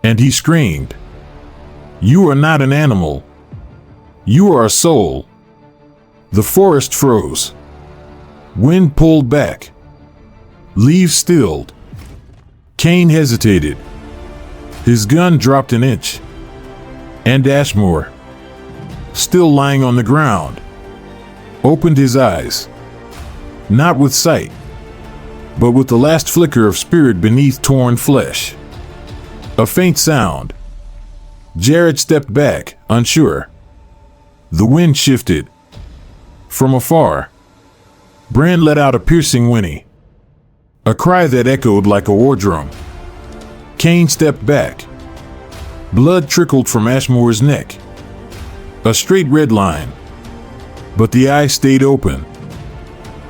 And he screamed. You are not an animal. You are a soul. The forest froze. Wind pulled back. Leaves stilled. Cain hesitated. His gun dropped an inch. And Ashmore, still lying on the ground, opened his eyes. Not with sight, but with the last flicker of spirit beneath torn flesh. A faint sound. Jared stepped back, unsure. The wind shifted. From afar, Bran let out a piercing whinny. A cry that echoed like a war drum. Cain stepped back. Blood trickled from Ashmore's neck. A straight red line. But the eye stayed open.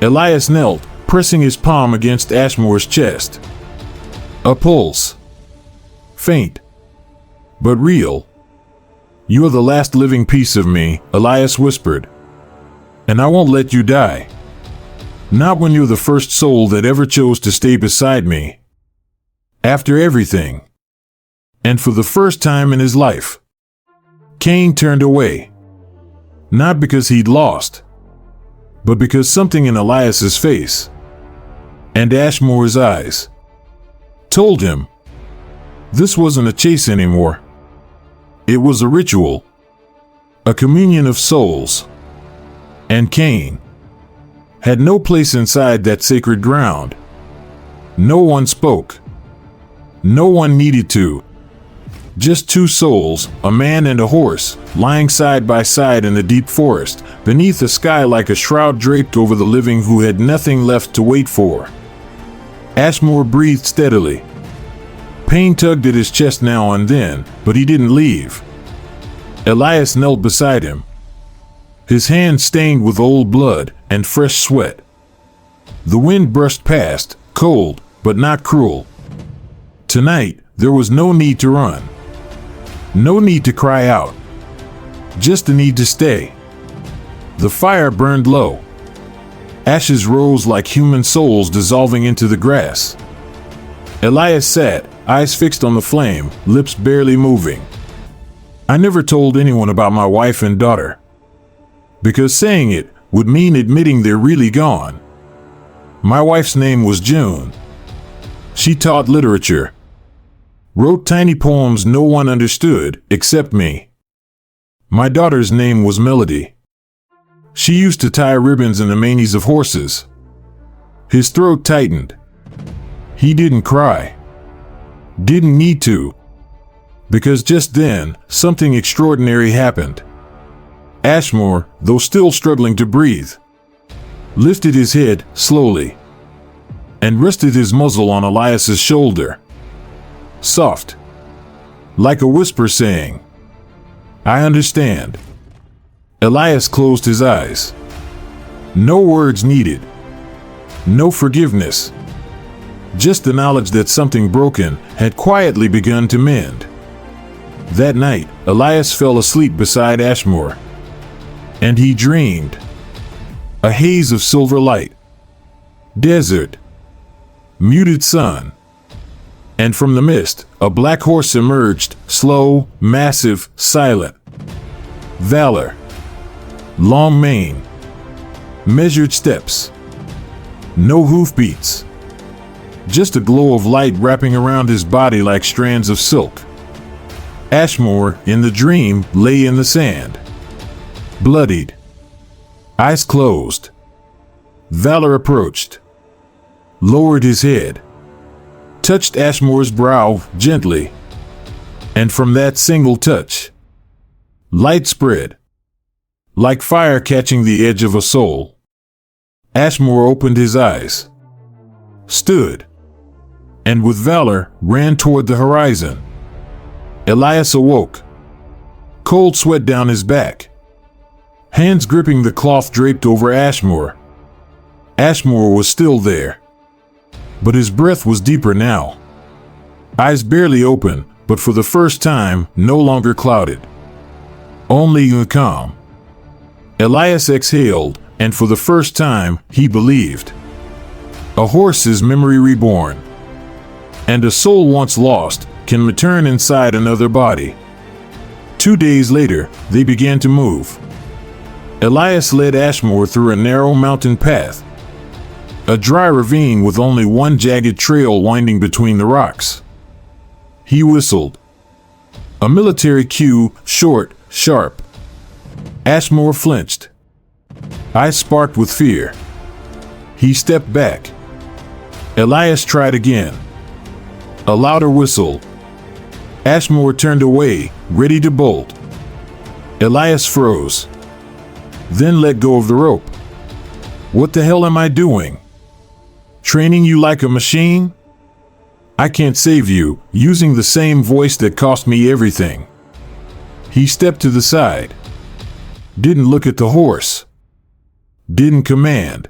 Elias knelt, pressing his palm against Ashmore's chest. A pulse. Faint. But real. You're the last living piece of me, Elias whispered. And I won't let you die. Not when you're the first soul that ever chose to stay beside me. After everything. And for the first time in his life, Cain turned away. Not because he'd lost, but because something in Elias's face and Ashmore's eyes told him this wasn't a chase anymore. It was a ritual, a communion of souls. And Cain had no place inside that sacred ground. No one spoke. No one needed to. Just two souls, a man and a horse, lying side by side in the deep forest, beneath a sky like a shroud draped over the living who had nothing left to wait for. Ashmore breathed steadily. Pain tugged at his chest now and then, but he didn't leave. Elias knelt beside him. His hands stained with old blood and fresh sweat. The wind brushed past, cold, but not cruel. Tonight, there was no need to run. No need to cry out. Just the need to stay. The fire burned low. Ashes rose like human souls dissolving into the grass. Elias sat, eyes fixed on the flame, lips barely moving. I never told anyone about my wife and daughter. Because saying it would mean admitting they're really gone. My wife's name was June. She taught literature. Wrote tiny poems no one understood except me. My daughter's name was Melody. She used to tie ribbons in the manes of horses. His throat tightened. He didn't cry. Didn't need to. Because just then, something extraordinary happened. Ashmore, though still struggling to breathe, lifted his head slowly and rested his muzzle on Elias's shoulder. Soft. Like a whisper saying, I understand. Elias closed his eyes. No words needed. No forgiveness. Just the knowledge that something broken had quietly begun to mend. That night, Elias fell asleep beside Ashmore. And he dreamed. A haze of silver light. Desert. Muted sun. And from the mist, a black horse emerged, slow, massive, silent. Valor. Long mane. Measured steps. No hoofbeats. Just a glow of light wrapping around his body like strands of silk. Ashmore, in the dream, lay in the sand. Bloodied. Eyes closed. Valor approached. Lowered his head. Touched Ashmore's brow gently. And from that single touch, light spread. Like fire catching the edge of a soul. Ashmore opened his eyes. Stood. And with Valor, ran toward the horizon. Elias awoke, cold sweat down his back, hands gripping the cloth draped over Ashmore. Ashmore was still there, but his breath was deeper now. Eyes barely open, but for the first time, no longer clouded. Only calm. Elias exhaled, and for the first time, he believed. A horse's memory reborn, and a soul once lost can return inside another body. 2 days later, they began to move. Elias led Ashmore through a narrow mountain path, a dry ravine with only one jagged trail winding between the rocks. He whistled. A military cue, short, sharp. Ashmore flinched. Eyes sparked with fear. He stepped back. Elias tried again. A louder whistle. Ashmore turned away, ready to bolt. Elias froze, then let go of the rope. What the hell am I doing? Training you like a machine? I can't save you, using the same voice that cost me everything. He stepped to the side. Didn't look at the horse. Didn't command.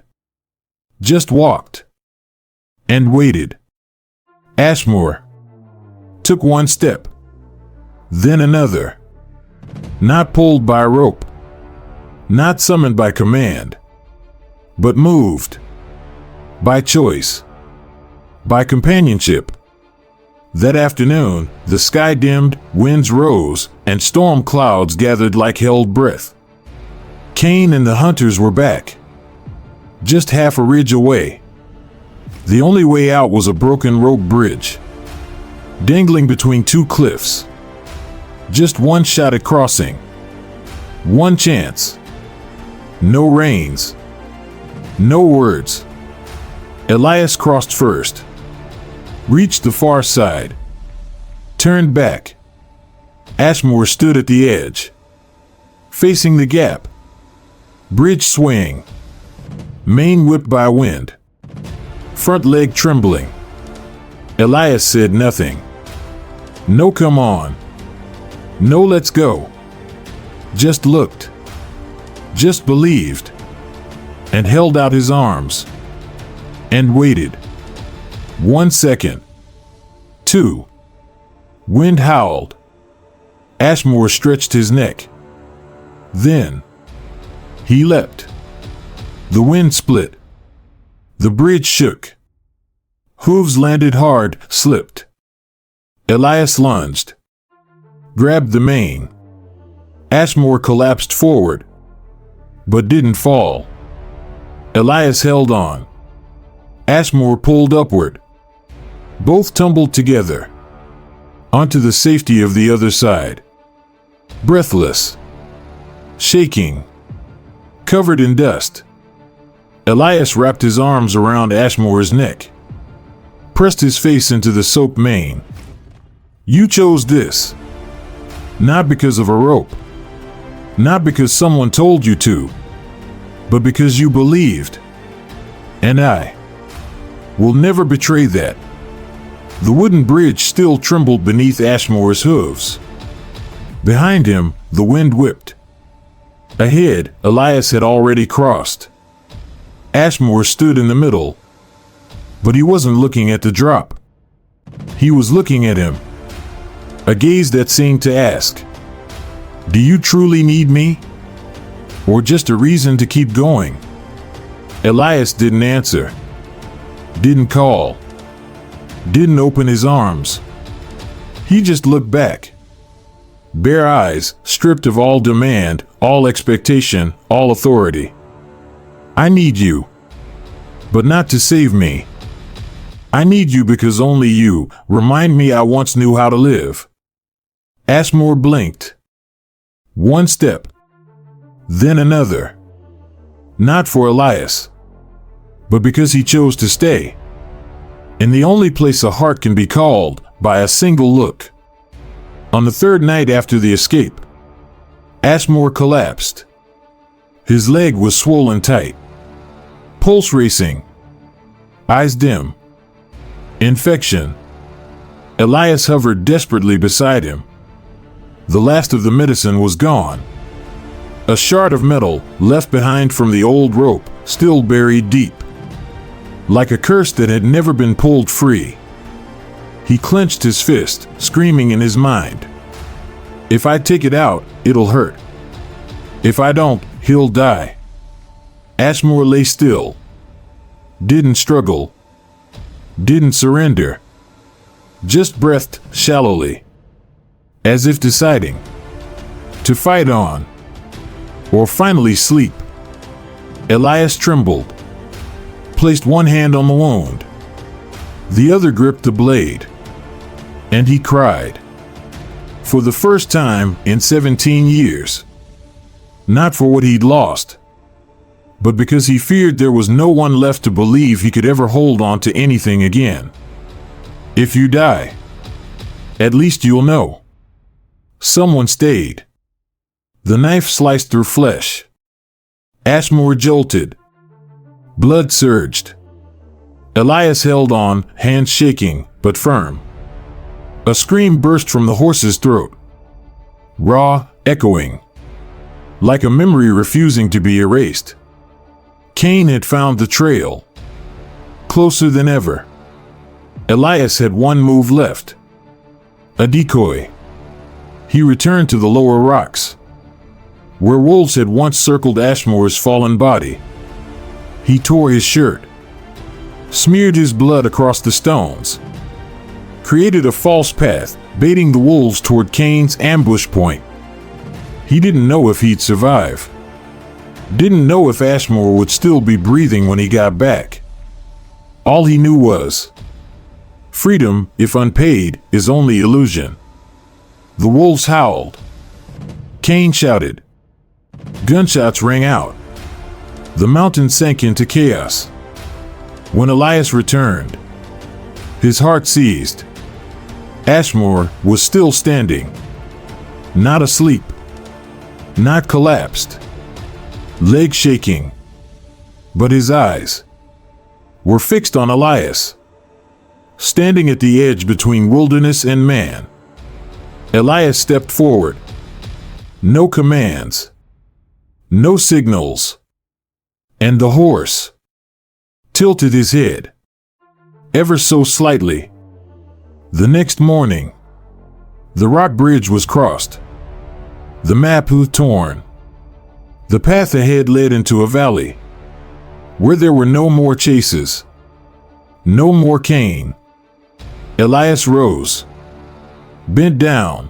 Just walked. And waited. Ashmore took one step, then another. Not pulled by a rope, not summoned by command, but moved by choice, by companionship. That afternoon, the sky dimmed, winds rose, and storm clouds gathered like held breath. Cain and the hunters were back, just half a ridge away. The only way out was a broken rope bridge, dangling between two cliffs. Just one shot at crossing. One chance. No reins. No words. Elias crossed first, reached the far side, turned back. Ashmore stood at the edge, facing the gap. Bridge swaying, mane whipped by wind, front leg trembling. Elias said nothing. No come on. No let's go. Just looked. Just believed. And held out his arms. And waited. 1 second. 2. Wind howled. Ashmore stretched his neck. Then he leapt. The wind split. The bridge shook. Hooves landed hard, slipped. Elias lunged, grabbed the mane. Ashmore collapsed forward, but didn't fall. Elias held on. Ashmore pulled upward. Both tumbled together, onto the safety of the other side. Breathless, shaking, covered in dust. Elias wrapped his arms around Ashmore's neck, pressed his face into the soaked mane. You chose this. Not because of a rope. Not because someone told you to. But because you believed. And I will never betray that. The wooden bridge still trembled beneath Ashmore's hooves. Behind him, the wind whipped. Ahead, Elias had already crossed. Ashmore stood in the middle. But he wasn't looking at the drop. He was looking at him. A gaze that seemed to ask, do you truly need me? Or just a reason to keep going? Elias didn't answer. Didn't call. Didn't open his arms. He just looked back. Bare eyes, stripped of all demand, all expectation, all authority. I need you. But not to save me. I need you because only you remind me I once knew how to live. Ashmore blinked. One step. Then another. Not for Elias, but because he chose to stay. In the only place a heart can be called, by a single look. On the third night after the escape, Ashmore collapsed. His leg was swollen tight. Pulse racing. Eyes dim. Infection. Elias hovered desperately beside him, The last of the medicine was gone. A shard of metal left behind from the old rope, still buried deep, like a curse that had never been pulled free. He clenched his fist, screaming in his mind, "If I take it out, it'll hurt. If I don't, he'll die." Ashmore lay still, didn't struggle, didn't surrender, just breathed shallowly, as if deciding to fight on or finally sleep. Elias trembled, placed one hand on the wound, the other gripped the blade, and he cried. For the first time in 17 years. Not for what he'd lost, but because he feared there was no one left to believe he could ever hold on to anything again. If you die, at least you'll know. Someone stayed. The knife sliced through flesh. Ashmore jolted. Blood surged. Elias held on, hands shaking, but firm. A scream burst from the horse's throat. Raw, echoing, like a memory refusing to be erased. Cain had found the trail. Closer than ever. Elias had one move left. A decoy. He returned to the lower rocks, where wolves had once circled Ashmore's fallen body. He tore his shirt, smeared his blood across the stones, created a false path, baiting the wolves toward Cain's ambush point. He didn't know if he'd survive. Didn't know if Ashmore would still be breathing when he got back. All he knew was, freedom, if unpaid, is only illusion. The wolves howled. Cain shouted. Gunshots rang out. The mountain sank into chaos. When Elias returned, his heart seized. Ashmore was still standing. Not asleep. Not collapsed. Legs shaking. But his eyes were fixed on Elias, standing at the edge between wilderness and man. Elias stepped forward. No commands. No signals. And the horse tilted his head, ever so slightly. The next morning, the rock bridge was crossed. The map was torn. The path ahead led into a valley, where there were no more chases. No more Cain. Elias rose, bent down,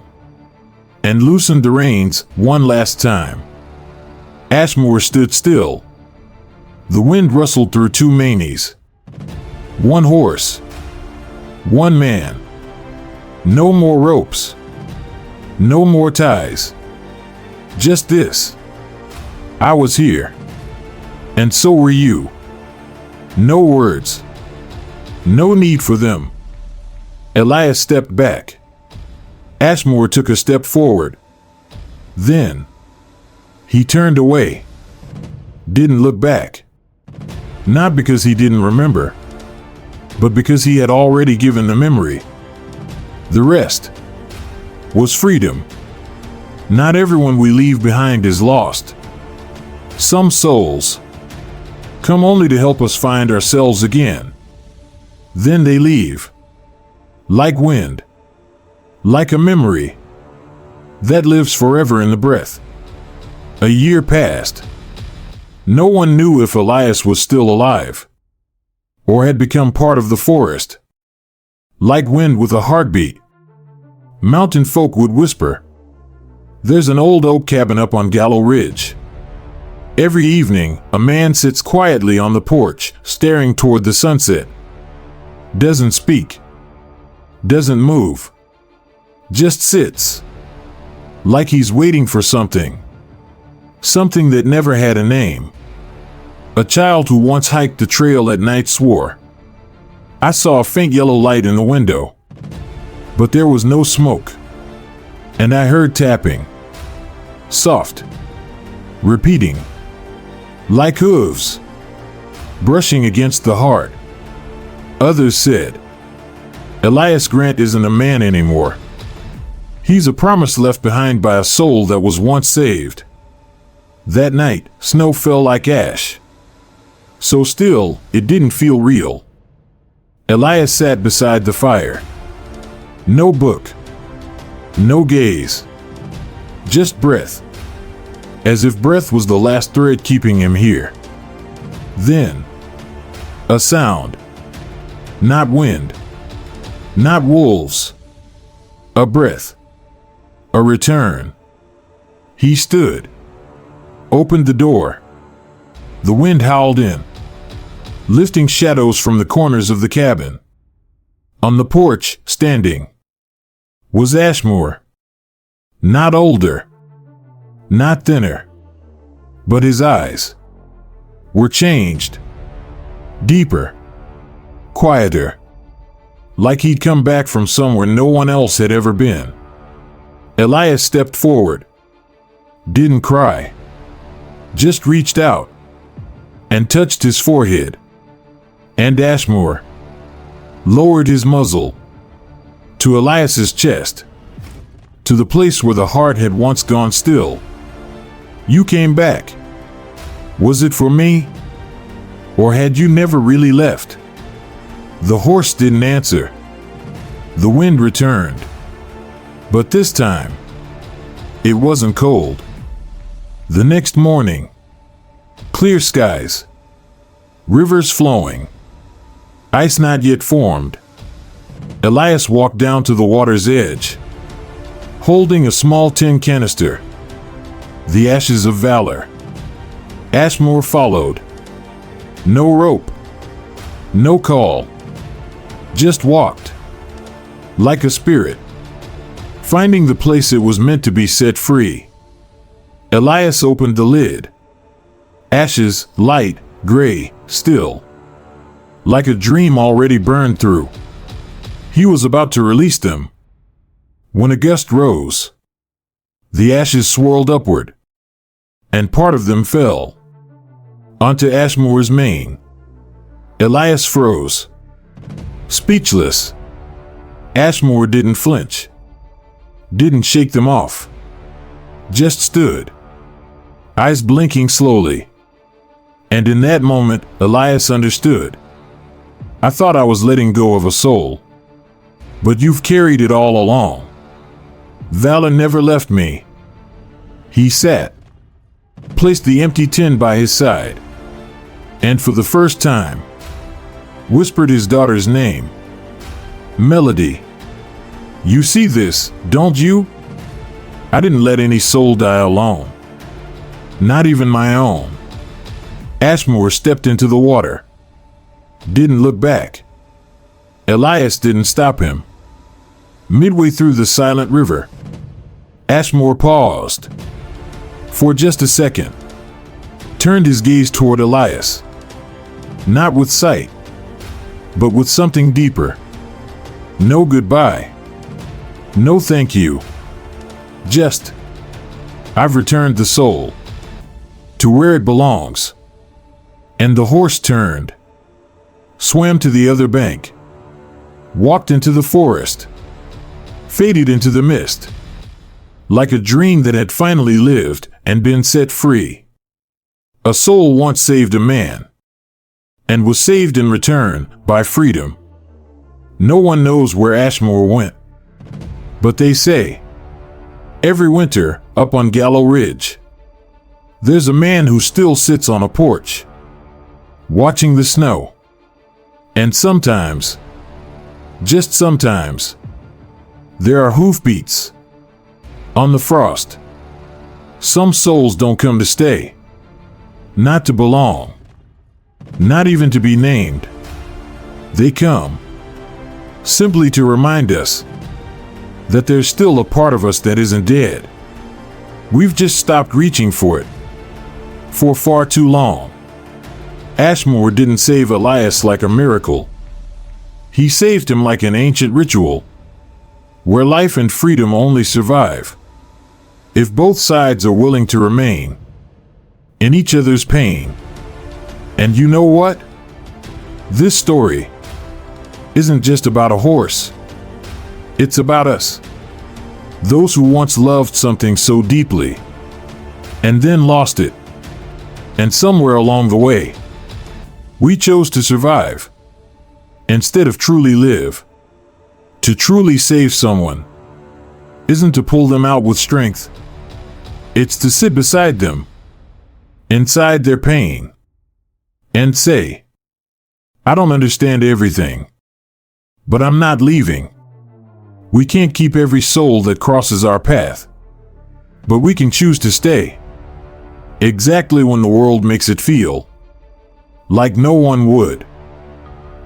and loosened the reins one last time. Ashmore stood still. The wind rustled through two manes. One horse. One man. No more ropes. No more ties. Just this. I was here. And so were you. No words. No need for them. Elias stepped back. Ashmore took a step forward. Then he turned away. Didn't look back. Not because he didn't remember, but because he had already given the memory. The rest was freedom. Not everyone we leave behind is lost. Some souls come only to help us find ourselves again. Then they leave. Like wind. Like a memory that lives forever in the breath. A year passed. No one knew if Elias was still alive, or had become part of the forest. Like wind with a heartbeat, mountain folk would whisper, "There's an old oak cabin up on Gallow Ridge." Every evening, a man sits quietly on the porch, staring toward the sunset. Doesn't speak. Doesn't move. Just sits. Like he's waiting for something. Something that never had a name. A child who once hiked the trail at night swore, "I saw a faint yellow light in the window, but there was no smoke. And I heard tapping. Soft. Repeating. Like hooves. Brushing against the heart." Others said, "Elias Grant isn't a man anymore. He's a promise left behind by a soul that was once saved. That night, snow fell like ash. So still, it didn't feel real. Elias sat beside the fire. No book. No gaze. Just breath. As if breath was the last thread keeping him here. Then, a sound. Not wind. Not wolves. A breath. A return. He stood. Opened the door. The wind howled in, lifting shadows from the corners of the cabin. On the porch, standing, was Ashmore. Not older. Not thinner. But his eyes were changed. Deeper. Quieter. Like he'd come back from somewhere no one else had ever been. Elias stepped forward. Didn't cry. Just reached out. And touched his forehead. And Ashmore lowered his muzzle to Elias's chest. To the place where the heart had once gone still. You came back. Was it for me? Or had you never really left? The horse didn't answer. The wind returned. But this time, it wasn't cold. The next morning, clear skies, rivers flowing, ice not yet formed. Elias walked down to the water's edge, holding a small tin canister. The ashes of Valor. Ashmore followed. No rope. No call. Just walked. Like a spirit. Finding the place it was meant to be set free. Elias opened the lid. Ashes, light, gray, still. Like a dream already burned through. He was about to release them. When a gust rose. The ashes swirled upward. And part of them fell. Onto Ashmore's mane. Elias froze. Speechless. Ashmore didn't flinch. Didn't shake them off. Just stood. Eyes blinking slowly. And in that moment, Elias understood. I thought I was letting go of a soul. But you've carried it all along. Valor never left me. He sat. Placed the empty tin by his side. And for the first time, whispered his daughter's name. Melody. You see this, don't you? I didn't let any soul die alone. Not even my own. Ashmore stepped into the water. Didn't look back. Elias didn't stop him. Midway through the silent river, Ashmore paused. For just a second. Turned his gaze toward Elias. Not with sight, but with something deeper. No goodbye. No thank you. Just, I've returned the soul to where it belongs. And the horse turned, swam to the other bank, walked into the forest, faded into the mist, like a dream that had finally lived and been set free. A soul once saved a man, and was saved in return by freedom. No one knows where Ashmore went. But they say, every winter, up on Gallow Ridge, there's a man who still sits on a porch, watching the snow. And sometimes, just sometimes, there are hoofbeats on the frost. Some souls don't come to stay, not to belong, not even to be named. They come simply to remind us that there's still a part of us that isn't dead. We've just stopped reaching for it for far too long. Ashmore didn't save Elias like a miracle. He saved him like an ancient ritual, where life and freedom only survive if both sides are willing to remain in each other's pain. And you know what? This story isn't just about a horse. It's about us. Those who once loved something so deeply, and then lost it. And somewhere along the way, we chose to survive, instead of truly live. To truly save someone isn't to pull them out with strength. It's to sit beside them, inside their pain, and say, I don't understand everything, but I'm not leaving. We can't keep every soul that crosses our path, but we can choose to stay. Exactly when the world makes it feel like no one would.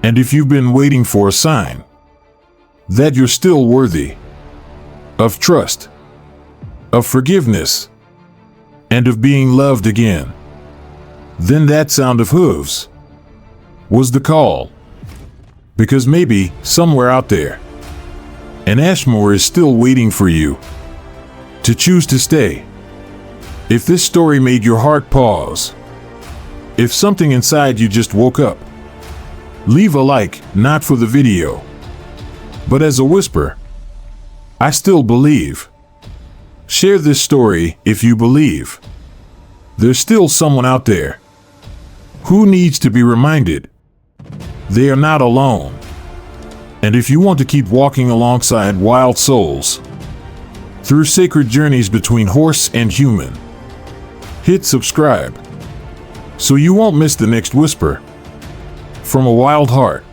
And if you've been waiting for a sign that you're still worthy of trust, of forgiveness, and of being loved again, then that sound of hooves was the call. Because maybe, somewhere out there, an Ashmore is still waiting for you to choose to stay. If this story made your heart pause, if something inside you just woke up, leave a like, not for the video, but as a whisper. I still believe. Share this story if you believe. There's still someone out there who needs to be reminded they are not alone. And if you want to keep walking alongside wild souls through sacred journeys between horse and human, hit subscribe so you won't miss the next whisper from a wild heart.